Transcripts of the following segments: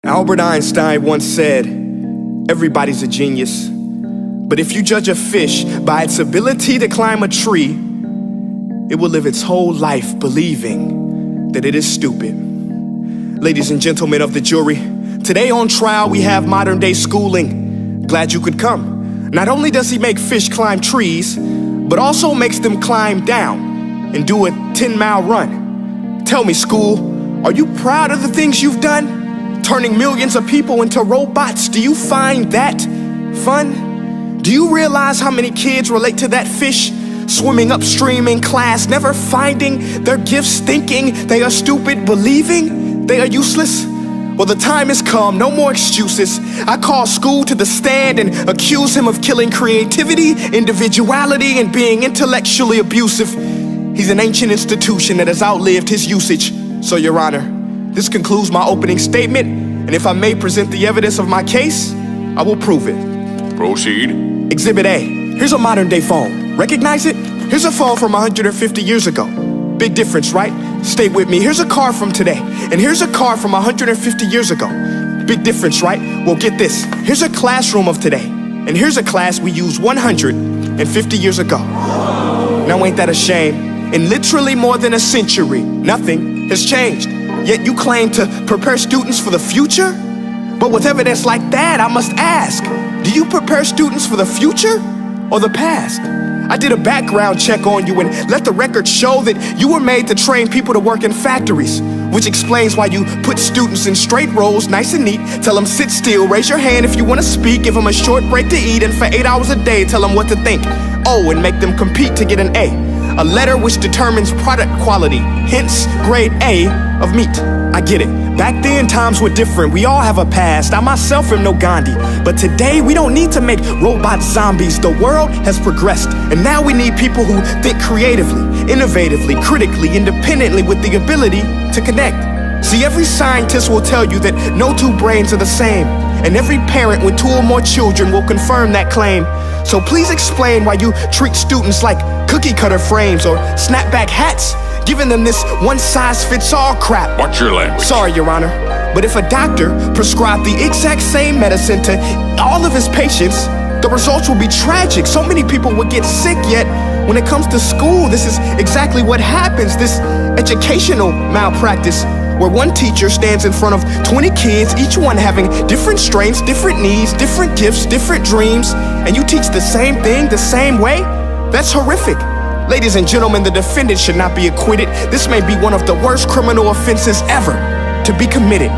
Albert Einstein once said, everybody's a genius, but if you judge a fish by its ability to climb a tree, it will live its whole life believing that it is stupid. Ladies and gentlemen of the jury, today on trial we have modern day schooling. Glad you could come. Not only does he make fish climb trees, but also makes them climb down and do a 10-mile run. Tell me, school, are you proud of the things you've done? Turning millions of people into robots, do you find that fun? Do you realize how many kids relate to that fish swimming upstream in class, never finding their gifts, thinking they are stupid, believing they are useless? Well, the time has come, no more excuses. I call school to the stand and accuse him of killing creativity, individuality, and being intellectually abusive. He's an ancient institution that has outlived his usage. So, Your Honor, this concludes my opening statement, and if I may present the evidence of my case, I will prove it. Proceed. Exhibit A. Here's a modern day phone. Recognize it? Here's a phone from 150 years ago. Big difference, right? Stay with me. Here's a car from today, and here's a car from 150 years ago. Big difference, right? Well, get this. Here's a classroom of today, and here's a class we used 150 years ago. Now ain't that a shame? In literally more than a century, nothing has changed. Yet you claim to prepare students for the future? But with evidence like that, I must ask, do you prepare students for the future or the past? I did a background check on you and let the record show that you were made to train people to work in factories, which explains why you put students in straight rows, nice and neat, tell them sit still, raise your hand if you want to speak, give them a short break to eat, and for 8 hours a day, tell them what to think. Oh, and make them compete to get an A letter which determines product quality, hence grade A of meat. I get it. Back then, times were different. We all have a past. I myself am no Gandhi. But today, we don't need to make robot zombies. The world has progressed, and now we need people who think creatively, innovatively, critically, independently, with the ability to connect. See, every scientist will tell you that no two brains are the same, and every parent with 2 or more children will confirm that claim. So please explain why you treat students like cookie cutter frames or snapback hats, giving them this one-size-fits-all crap. Watch your language. Sorry, Your Honor, but if a doctor prescribed the exact same medicine to all of his patients, the results will be tragic. So many people would get sick, yet when it comes to school, this is exactly what happens, this educational malpractice, where one teacher stands in front of 20 kids, each one having different strengths, different needs, different gifts, different dreams, and you teach the same thing the same way? That's horrific. Ladies and gentlemen, the defendant should not be acquitted. This may be one of the worst criminal offenses ever to be committed.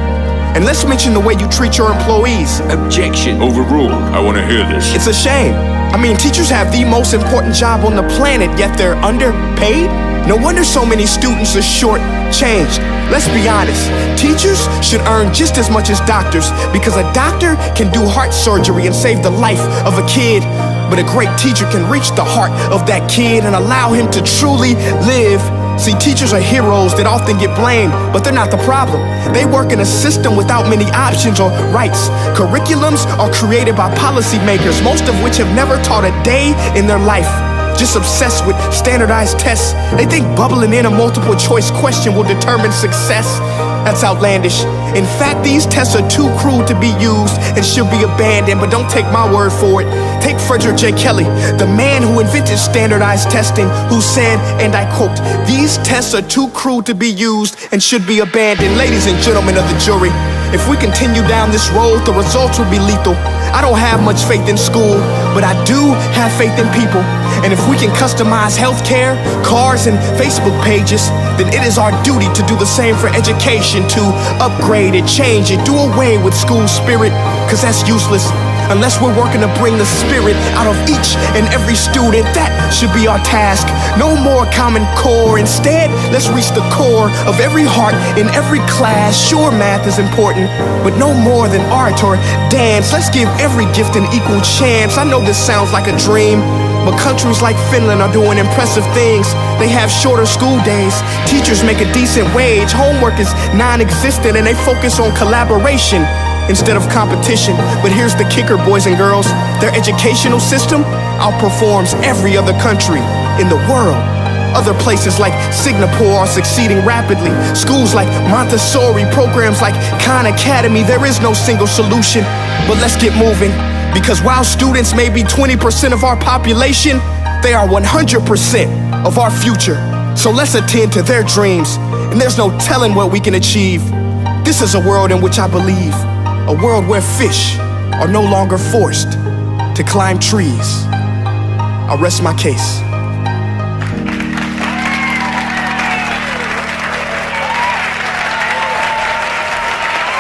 And let's mention the way you treat your employees. Objection. Overruled. I want to hear this. It's a shame. I mean, teachers have the most important job on the planet, yet they're underpaid? No wonder so many students are short-changed. Let's be honest, teachers should earn just as much as doctors, because a doctor can do heart surgery and save the life of a kid, but a great teacher can reach the heart of that kid and allow him to truly live. See, teachers are heroes that often get blamed, but they're not the problem. They work in a system without many options or rights. Curriculums are created by policymakers, most of which have never taught a day in their life. Just obsessed with standardized tests. They think bubbling in a multiple choice question will determine success. That's outlandish. In fact, these tests are too cruel to be used and should be abandoned, but don't take my word for it. Take Frederick J. Kelly, the man who invented standardized testing, who said, and I quote, "These tests are too cruel to be used and should be abandoned." Ladies and gentlemen of the jury, if we continue down this road, the results will be lethal. I don't have much faith in school, but I do have faith in people. And if we can customize healthcare, cars, and Facebook pages, then it is our duty to do the same for education, to upgrade it, change it, do away with school spirit, because that's useless. Unless we're working to bring the spirit out of each and every student, that should be our task. No more Common Core. Instead, let's reach the core of every heart in every class. Sure, math is important, but no more than art or dance. Let's give every gift an equal chance. I know this sounds like a dream, but countries like Finland are doing impressive things. They have shorter school days, teachers make a decent wage, homework is non-existent, and they focus on collaboration instead of competition. But here's the kicker, boys and girls. Their educational system outperforms every other country in the world. Other places like Singapore are succeeding rapidly. Schools like Montessori, programs like Khan Academy. There is no single solution, but let's get moving. Because while students may be 20% of our population, they are 100% of our future. So let's attend to their dreams, and there's no telling what we can achieve. This is a world in which I believe, a world where fish are no longer forced to climb trees. I'll rest my case.